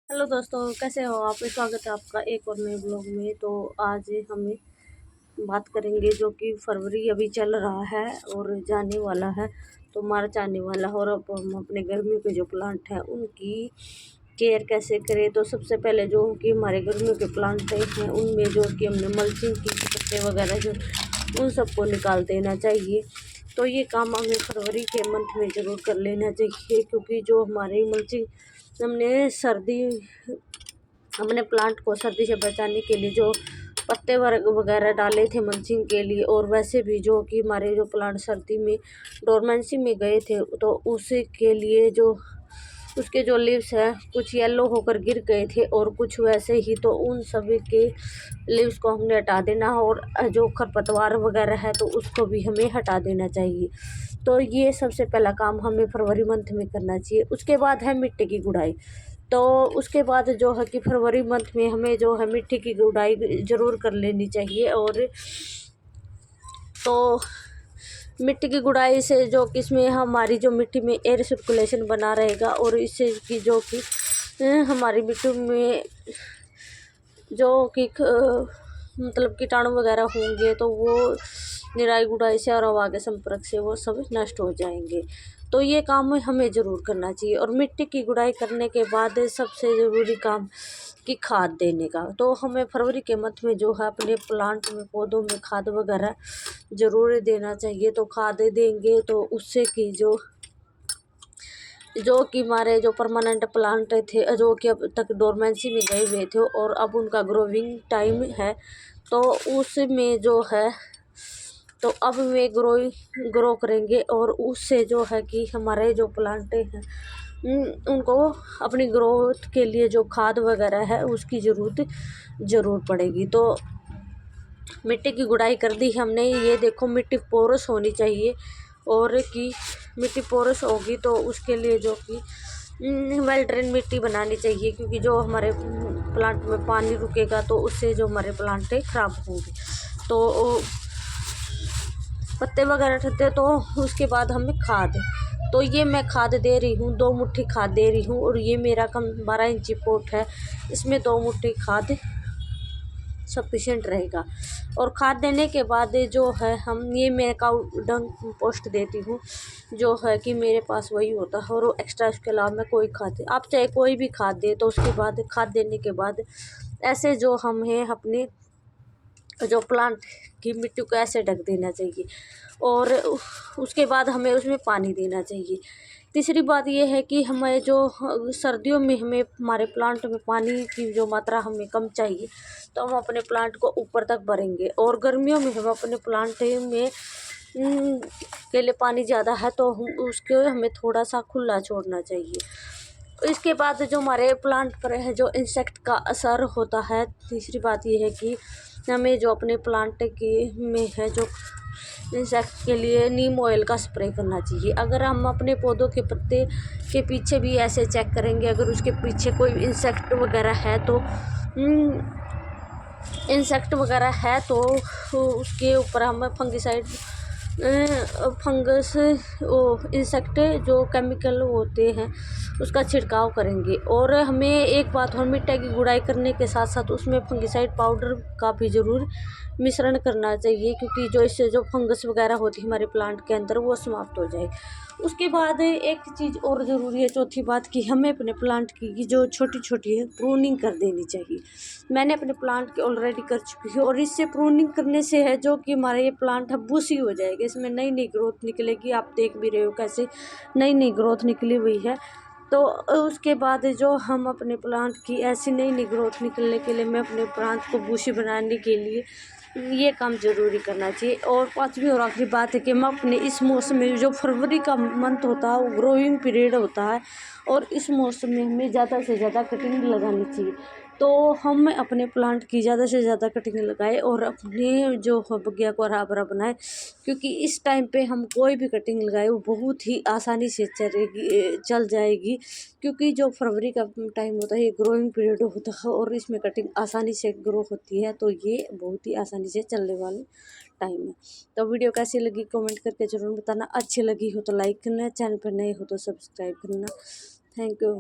Hello दोस्तों, कैसे हो आप। स्वागत है आपका एक और नए ब्लॉग में। तो आज हमें बात करेंगे जो कि फरवरी अभी चल रहा है और जाने वाला है, तो मार्च आने वाला है। और अब हम अपने गर्मियों के जो प्लांट हैं उनकी केयर कैसे करें। तो सबसे पहले जो कि हमारे गर्मियों के प्लांट हैं उनमें जो कि हमने मल्चिंग की पत्ते वगैरह जो उन सबको निकाल देना चाहिए। तो ये काम हमें फरवरी के मंथ में ज़रूर कर लेना चाहिए, क्योंकि जो हमारे मल्चिंग हमने सर्दी अपने प्लांट को सर्दी से बचाने के लिए जो पत्ते वगैरह डाले थे मल्चिंग के लिए, और वैसे भी जो कि हमारे जो प्लांट सर्दी में डोरमेंसी में गए थे, तो उसके लिए जो उसके जो लीव्स है कुछ येलो होकर गिर गए थे और कुछ वैसे ही। तो उन सभी के लीव्स को हमने हटा देना, और जो खरपतवार वगैरह है तो उसको भी हमें हटा देना चाहिए। तो ये सबसे पहला काम हमें फरवरी मंथ में करना चाहिए। उसके बाद है मिट्टी की गुड़ाई। तो उसके बाद जो है कि फरवरी मंथ में हमें जो है मिट्टी की गुड़ाई ज़रूर कर लेनी चाहिए। और तो मिट्टी की गुड़ाई से जो कि इसमें हमारी जो मिट्टी में एयर सर्कुलेशन बना रहेगा, और इससे कि जो कि हमारी मिट्टी में जो कि मतलब कीटाणु वगैरह होंगे तो वो निराई गुड़ाई से और हवा के संपर्क से वो सब नष्ट हो जाएंगे। तो ये काम हमें ज़रूर करना चाहिए। और मिट्टी की गुड़ाई करने के बाद सबसे ज़रूरी काम कि खाद देने का। तो हमें फरवरी के मंथ में जो है अपने प्लांट में पौधों में खाद वगैरह ज़रूर देना चाहिए। तो खाद देंगे तो उससे कि जो कि हमारे जो परमानेंट प्लांट थे जो कि अब तक डोरमेंसी में गए हुए थे और अब उनका ग्रोविंग टाइम है, तो उसमें जो है तो अब वे ग्रो करेंगे। और उससे जो है कि हमारे जो प्लांट हैं उनको अपनी ग्रोथ के लिए जो खाद वगैरह है उसकी ज़रूर पड़ेगी। तो मिट्टी की गुड़ाई कर दी हमने। ये देखो मिट्टी पोरस होनी चाहिए, और कि मिट्टी पोरस होगी तो उसके लिए जो कि वेल ड्रेन मिट्टी बनानी चाहिए, क्योंकि जो हमारे प्लांट में पानी रुकेगा तो उससे जो हमारे प्लांट खराब होंगे। तो पत्ते वगैरह ठहरते तो उसके बाद हमें खाद। तो ये मैं खाद दे रही हूँ, 2 मुट्ठी खाद दे रही हूँ। और ये मेरा 12 इंची पोट है, इसमें 2 मुट्ठी खाद सफिशेंट रहेगा। और खाद देने के बाद जो है ये मैं काउ डंग पोस्ट देती हूँ, जो है कि मेरे पास वही होता है। और एक्स्ट्रा उसके अलावा मैं कोई खाद, आप चाहे कोई भी खाद दे। तो उसके बाद खाद देने के बाद ऐसे जो हमें अपने जो प्लांट की मिट्टी को ऐसे ढक देना चाहिए, और उसके बाद हमें उसमें पानी देना चाहिए। तीसरी बात यह है कि हमें जो सर्दियों में हमें हमारे प्लांट में पानी की जो मात्रा हमें कम चाहिए, तो हम अपने प्लांट को ऊपर तक भरेंगे। और गर्मियों में हम अपने प्लांट में के लिए पानी ज़्यादा है तो उसके हमें थोड़ा सा खुला छोड़ना चाहिए। इसके बाद जो हमारे प्लांट पर है जो इंसेक्ट का असर होता है, तीसरी बात यह है कि हमें जो अपने प्लांट के में है जो इंसेक्ट के लिए नीम ऑयल का स्प्रे करना चाहिए। अगर हम अपने पौधों के पत्ते के पीछे भी ऐसे चेक करेंगे, अगर उसके पीछे कोई इंसेक्ट वगैरह है तो उसके ऊपर हम फंगस इंसेक्ट जो केमिकल होते हैं उसका छिड़काव करेंगे। और हमें एक बात और, मिट्टी की गुड़ाई करने के साथ साथ उसमें फंगिसाइड पाउडर का भी ज़रूर मिश्रण करना चाहिए, क्योंकि जो इससे जो फंगस वगैरह होती है हमारे प्लांट के अंदर वो समाप्त हो जाए। उसके बाद एक चीज़ और ज़रूरी है, चौथी बात, कि हमें अपने प्लांट की जो छोटी छोटी है प्रूनिंग कर देनी चाहिए। मैंने अपने प्लांट की ऑलरेडी कर चुकी है, और इससे प्रूनिंग करने से है जो कि हमारा ये प्लांट है बूसी हो जाएगा, इसमें नई नई ग्रोथ निकलेगी। आप देख भी रहे हो कैसे नई नई ग्रोथ निकली हुई है। तो उसके बाद जो हम अपने प्लांट की ऐसी नई नई ग्रोथ निकलने के लिए, मैं अपने प्लांट को बूसी बनाने के लिए ये काम ज़रूरी करना चाहिए। और पांचवी और आखिरी बात है कि हम अपने इस मौसम में जो फरवरी का मंथ होता है वो ग्रोइंग पीरियड होता है, और इस मौसम में हमें ज़्यादा से ज़्यादा कटिंग लगानी चाहिए। तो हम अपने प्लांट की ज़्यादा से ज़्यादा कटिंग लगाए और अपने जो बगिया को हरा भरा बनाए, क्योंकि इस टाइम पे हम कोई भी कटिंग लगाए वो बहुत ही आसानी से चल जाएगी। क्योंकि जो फरवरी का टाइम होता है ये ग्रोइंग पीरियड होता है, और इसमें कटिंग आसानी से ग्रो होती है। तो ये बहुत ही आसानी से चलने वाली टाइम है। तो वीडियो कैसी लगी कमेंट करके ज़रूर बताना। अच्छी लगी हो तो लाइक करना, चैनल पर नए हो तो सब्सक्राइब करना। Thank you.